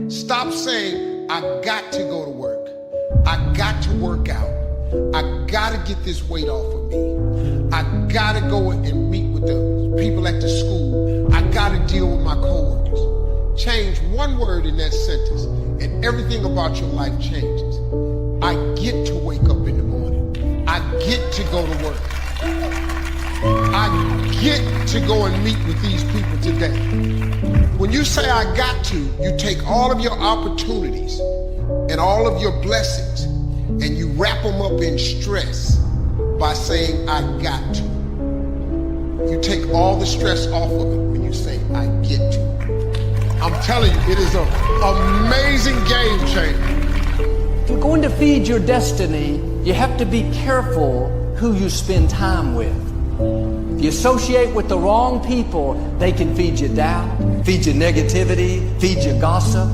Stop saying, I got to go to work. I got to work out. I got to get this weight off of me. I got to go and meet with the people at the school. I got to deal with my coworkers. Change one word in that sentence and everything about your life changes. I get to wake up in the morning. I get to go to work. I get to go and meet with these people today. When you say I got to, you take all of your opportunities and all of your blessings and you wrap them up in stress by saying I got to. You take all the stress off of it when you say I get to. I'm telling you, it is an amazing game changer. If you're going to feed your destiny, you have to be careful who you spend time with. If you associate with the wrong people, they can feed you doubt, feed you negativity, feed you gossip.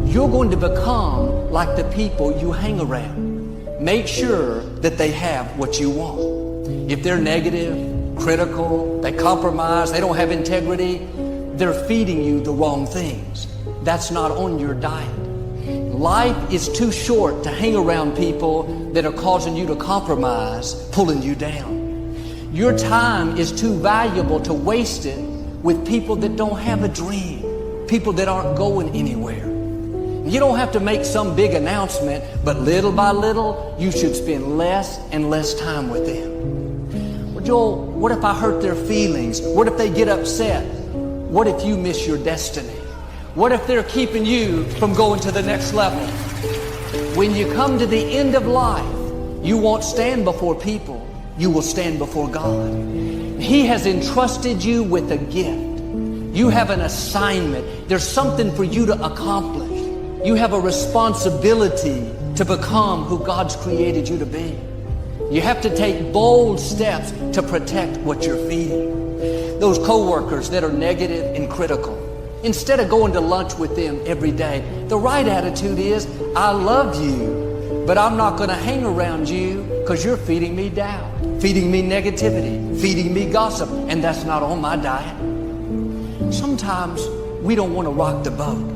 You're going to become like the people you hang around. Make sure that they have what you want. If they're negative, critical, they compromise, they don't have integrity, they're feeding you the wrong things. That's not on your diet. Life is too short to hang around people that are causing you to compromise, pulling you down. Your time is too valuable to waste it with people that don't have a dream, people that aren't going anywhere. You don't have to make some big announcement, but little by little, you should spend less and less time with them. Well, Joel, what if I hurt their feelings? What if they get upset? What if you miss your destiny? What if they're keeping you from going to the next level? When you come to the end of life, you won't stand before people. You will stand before God. He has entrusted you with a gift. You have an assignment. There's something for you to accomplish. You have a responsibility to become who God's created you to be. You have to take bold steps to protect what you're feeding. Those coworkers that are negative and critical, instead of going to lunch with them every day, the right attitude is, I love you, but I'm not going to hang around you because you're feeding me doubt, feeding me negativity, feeding me gossip, and that's not on my diet. Sometimes we don't want to rock the boat.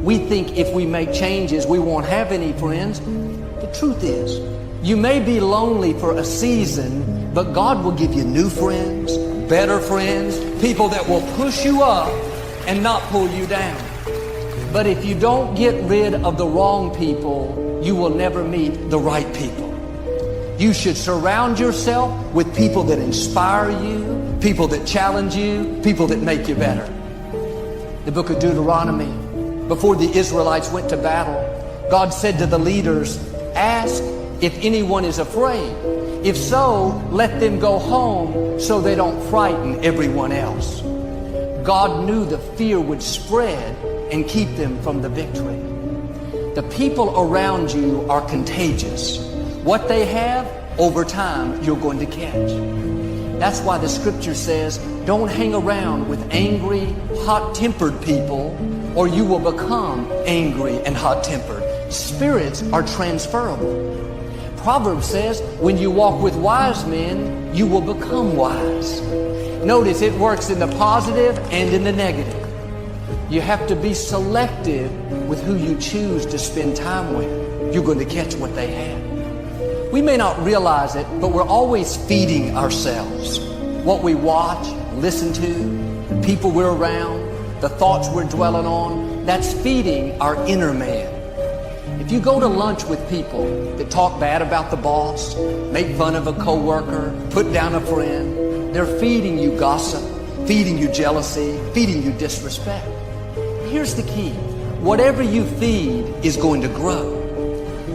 We think if we make changes, we won't have any friends. The truth is, you may be lonely for a season, but God will give you new friends, better friends, people that will push you up and not pull you down. But if you don't get rid of the wrong people, you will never meet the right people. You should surround yourself with people that inspire you, people that challenge you, people that make you better. The book of Deuteronomy, before the Israelites went to battle, God said to the leaders, ask if anyone is afraid. If so, let them go home so they don't frighten everyone else. God knew the fear would spread and keep them from the victory. The people around you are contagious. What they have, over time, you're going to catch. That's why the scripture says, don't hang around with angry, hot-tempered people, or you will become angry and hot-tempered. Spirits are transferable. Proverbs says, when you walk with wise men, you will become wise. Notice it works in the positive and in the negative. You have to be selective with who you choose to spend time with. You're going to catch what they have. We may not realize it, but we're always feeding ourselves. What we watch, listen to, the people we're around, the thoughts we're dwelling on, that's feeding our inner man. If you go to lunch with people that talk bad about the boss, make fun of a coworker, put down a friend, they're feeding you gossip, feeding you jealousy, feeding you disrespect. Here's the key. Whatever you feed is going to grow.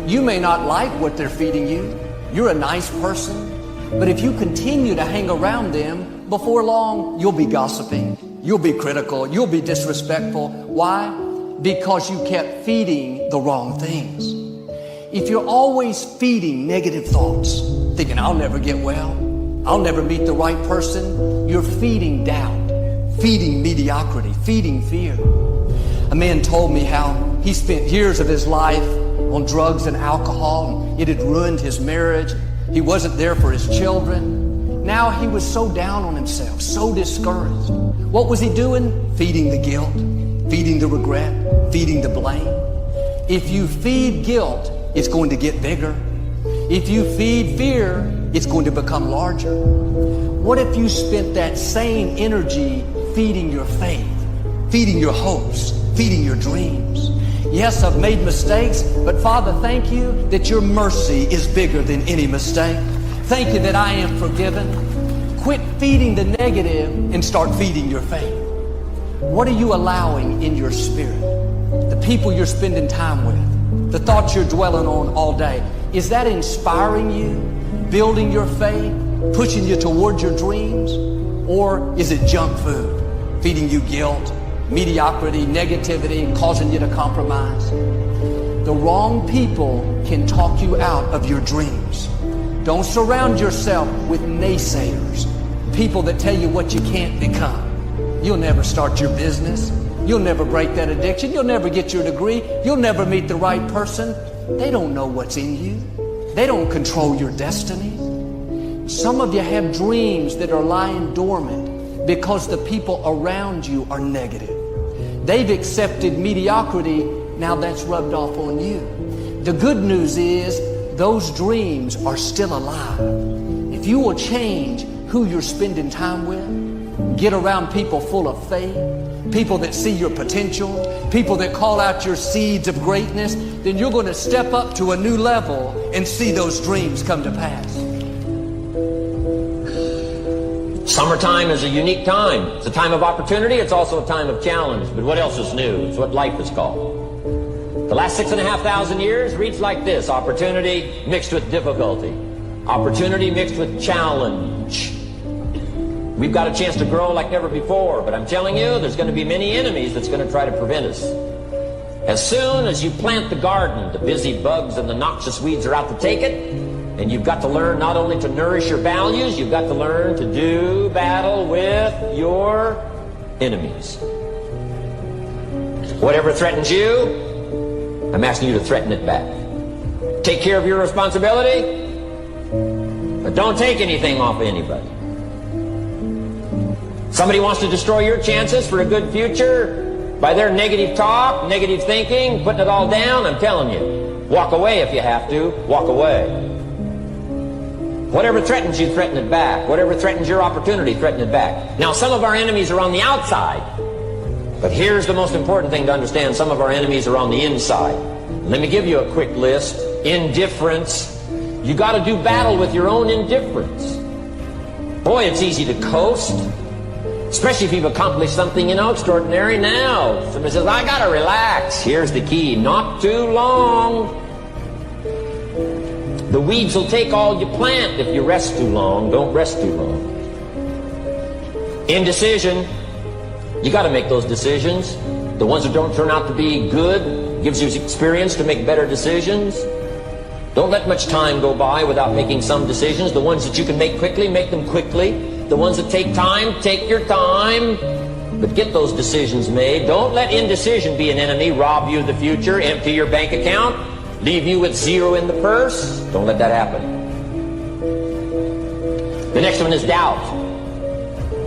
You may not like what they're feeding you. You're a nice person. But if you continue to hang around them, before long, you'll be gossiping. You'll be critical. You'll be disrespectful. Why? Because you kept feeding the wrong things. If you're always feeding negative thoughts, thinking, I'll never get well, I'll never meet the right person, you're feeding doubt, feeding mediocrity, feeding fear. A man told me how he spent years of his life on drugs and alcohol, and it had ruined his marriage. He wasn't there for his children. Now he was so down on himself, so discouraged. What was he doing? Feeding the guilt, feeding the regret, feeding the blame. If you feed guilt, it's going to get bigger. If you feed fear, it's going to become larger. What if you spent that same energy feeding your faith, feeding your hopes, feeding your dreams? Yes, I've made mistakes, but Father, thank you that your mercy is bigger than any mistake. Thank you that I am forgiven. Quit feeding the negative and start feeding your faith. What are you allowing in your spirit? The people you're spending time with, the thoughts you're dwelling on all day, is that inspiring you, building your faith, pushing you towards your dreams? Or is it junk food, feeding you guilt, mediocrity, negativity, causing you to compromise? The wrong people can talk you out of your dreams. Don't surround yourself with naysayers, people that tell you what you can't become. You'll never start your business. You'll never break that addiction. You'll never get your degree. You'll never meet the right person. They don't know what's in you. They don't control your destiny. Some of you have dreams that are lying dormant because the people around you are negative. They've accepted mediocrity. Now that's rubbed off on you. The good news is those dreams are still alive. If you will change who you're spending time with, get around people full of faith, people that see your potential, people that call out your seeds of greatness, then you're going to step up to a new level and see those dreams come to pass. Summertime is a unique time. It's a time of opportunity. It's also a time of challenge. But what else is new? It's what life is called. The last 6,500 years reads like this: opportunity mixed with difficulty. Opportunity mixed with challenge. We've got a chance to grow like never before, but I'm telling you, there's going to be many enemies that's going to try to prevent us. As soon as you plant the garden, the busy bugs and the noxious weeds are out to take it, and you've got to learn not only to nourish your values, you've got to learn to do battle with your enemies. Whatever threatens you, I'm asking you to threaten it back. Take care of your responsibility, but don't take anything off of anybody. Somebody wants to destroy your chances for a good future by their negative talk, negative thinking, putting it all down. I'm telling you, walk away if you have to. Walk away. Whatever threatens you, threaten it back. Whatever threatens your opportunity, threaten it back. Now, some of our enemies are on the outside, but here's the most important thing to understand. Some of our enemies are on the inside. Let me give you a quick list. Indifference. You got to do battle with your own indifference. Boy, it's easy to coast, especially if you've accomplished something, extraordinary. Now, somebody says, I got to relax. Here's the key: not too long. The weeds will take all you plant if you rest too long. Don't rest too long. Indecision. You got to make those decisions. The ones that don't turn out to be good gives you experience to make better decisions. Don't let much time go by without making some decisions. The ones that you can make quickly, make them quickly. The ones that take time, take your time. But get those decisions made. Don't let indecision be an enemy, rob you of the future, empty your bank account, leave you with zero in the purse. Don't let that happen. The next one is doubt.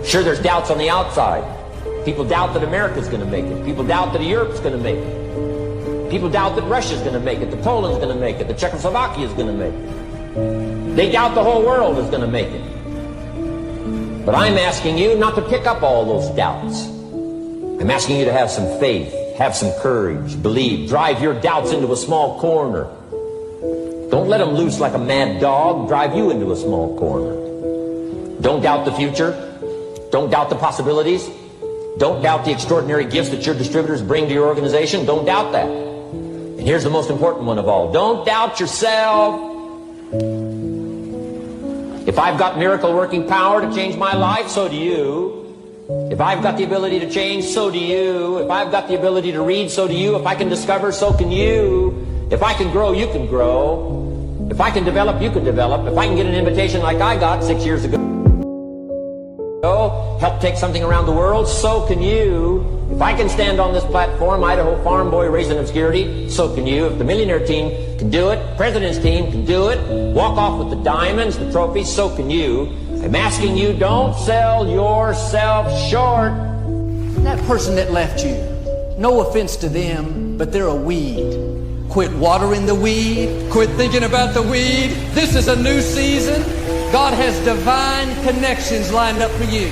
Sure, there's doubts on the outside. People doubt that America's going to make it. People doubt that Europe's going to make it. People doubt that Russia's going to make it, that Poland's going to make it, that Czechoslovakia's going to make it. They doubt the whole world is going to make it. But I'm asking you not to pick up all those doubts. I'm asking you to have some faith, have some courage, believe, drive your doubts into a small corner. Don't let them loose like a mad dog, drive you into a small corner. Don't doubt the future. Don't doubt the possibilities. Don't doubt the extraordinary gifts that your distributors bring to your organization. Don't doubt that. And here's the most important one of all. Don't doubt yourself. If I've got miracle working power to change my life, so do you. If I've got the ability to change, so do you. If I've got the ability to read, so do you. If I can discover, so can you. If I can grow, you can grow. If I can develop, you can develop. If I can get an invitation like I got 6 years ago, help take something around the world, so can you. If I can stand on this platform, Idaho farm boy raised in obscurity, so can you. If the millionaire team can do it, president's team can do it, walk off with the diamonds, the trophies, so can you. I'm asking you, don't sell yourself short. That person that left you, No offense to them, but they're a weed. Quit watering the weed. Quit thinking about the weed. This is a new season. God has divine connections lined up for you.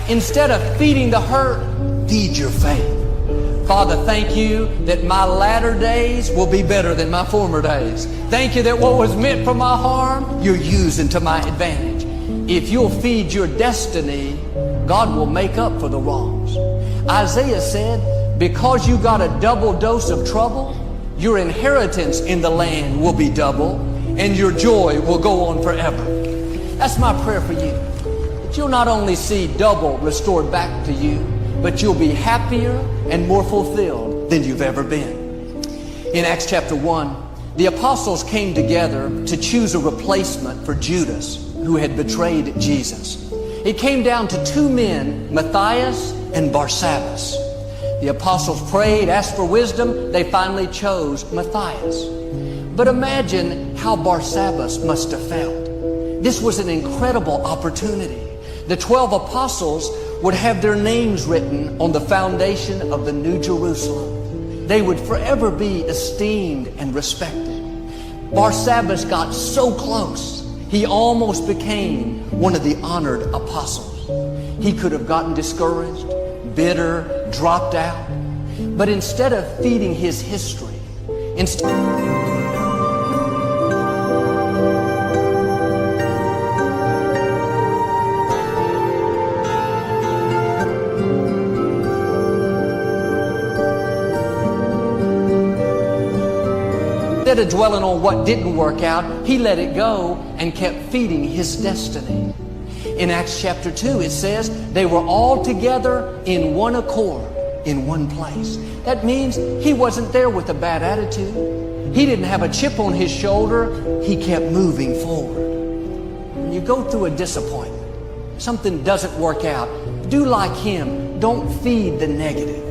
Instead of feeding the hurt, feed your faith. Father, thank you that my latter days will be better than my former days. Thank you that what was meant for my harm, you're using to my advantage. If you'll feed your destiny, God will make up for the wrongs. Isaiah said, because you got a double dose of trouble, your inheritance in the land will be double, and your joy will go on forever. That's my prayer for you. That you'll not only see double restored back to you, but you'll be happier and more fulfilled than you've ever been. In Acts chapter 1, the apostles came together to choose a replacement for Judas, who had betrayed Jesus. It came down to two men, Matthias and Barsabbas. The apostles prayed, asked for wisdom. They finally chose Matthias. But imagine how Barsabbas must have felt. This was an incredible opportunity. The 12 apostles would have their names written on the foundation of the New Jerusalem. They would forever be esteemed and respected. Barsabbas got so close, he almost became one of the honored apostles. He could have gotten discouraged, bitter, dropped out. But instead of feeding his history, instead of dwelling on what didn't work out, he let it go and kept feeding his destiny. In Acts chapter 2, it says they were all together in one accord, in one place. That means he wasn't there with a bad attitude. He didn't have a chip on his shoulder. He kept moving forward. When you go through a disappointment, something doesn't work out, do like him. Don't feed the negative.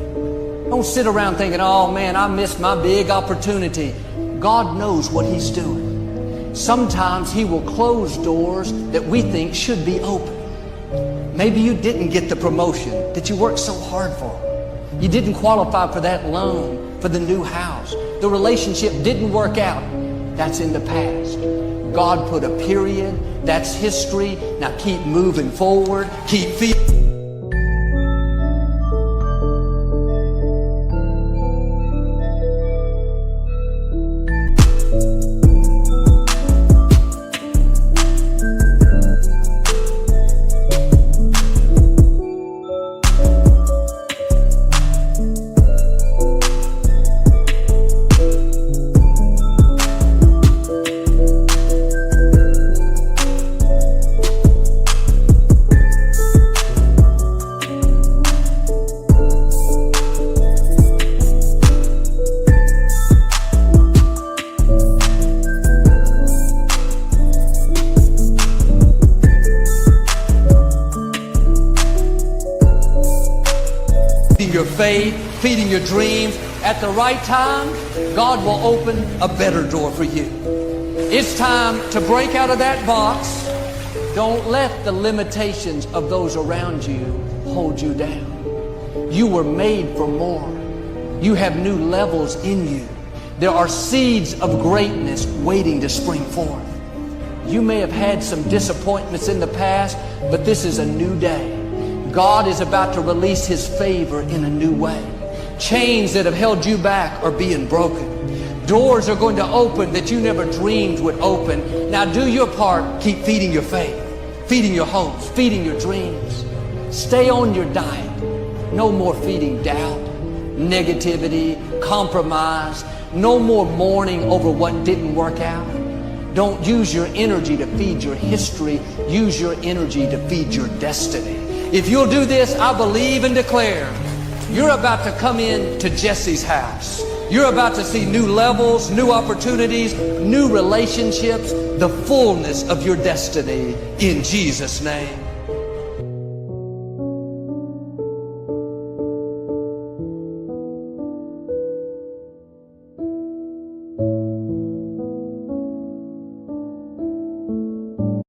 Don't sit around thinking, oh man, I missed my big opportunity. God knows what he's doing. Sometimes he will close doors that we think should be open. Maybe you didn't get the promotion that you worked so hard for. You didn't qualify for that loan for the new house. The relationship didn't work out. That's in the past. God put a period. That's history. Now keep moving forward. Keep feeding. Your faith, feeding your dreams. At the right time, God will open a better door for you. It's time to break out of that box. Don't let the limitations of those around you hold you down. You were made for more. You have new levels in you. There are seeds of greatness waiting to spring forth. You may have had some disappointments in the past, but this is a new day. God is about to release his favor in a new way. Chains that have held you back are being broken. Doors are going to open that you never dreamed would open. Now do your part. Keep feeding your faith, feeding your hopes, feeding your dreams. Stay on your diet. No more feeding doubt, negativity, compromise. No more mourning over what didn't work out. Don't use your energy to feed your history. Use your energy to feed your destiny. If you'll do this, I believe and declare, you're about to come in to Jesse's house. You're about to see new levels, new opportunities, new relationships, the fullness of your destiny in Jesus' name.